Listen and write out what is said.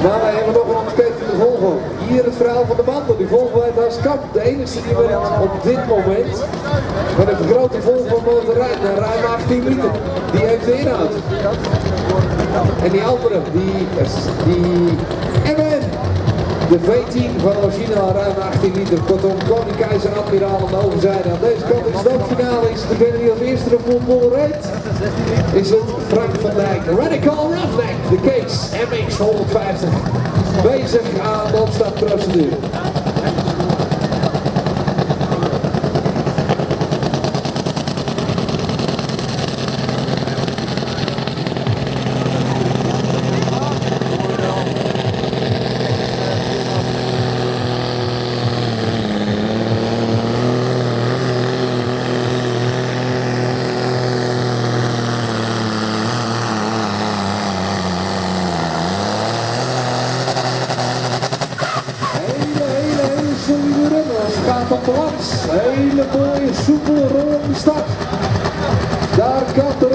Maar wij hebben nog een ontketende Volvo. Hier het verhaal van de man, die Volvo uit Haaskamp. De enige die werkt op dit moment met een grote Volvo motor rijdt naar ruim 18 liter. Die heeft de inhoud. En die andere, die MN. De V10 van origineel ruim 18 liter. Kortom, Koning Keizer Admiraal aan de overzijde. Aan deze kant is de finale. Is degene die als eerste de voetbal rijdt. Is het Frank van Dijk. Radical Roughneck. De Case MX 150. Bezig aan de opstartprocedure. Gaat op de langs. Hele mooie, soepele, rollende start.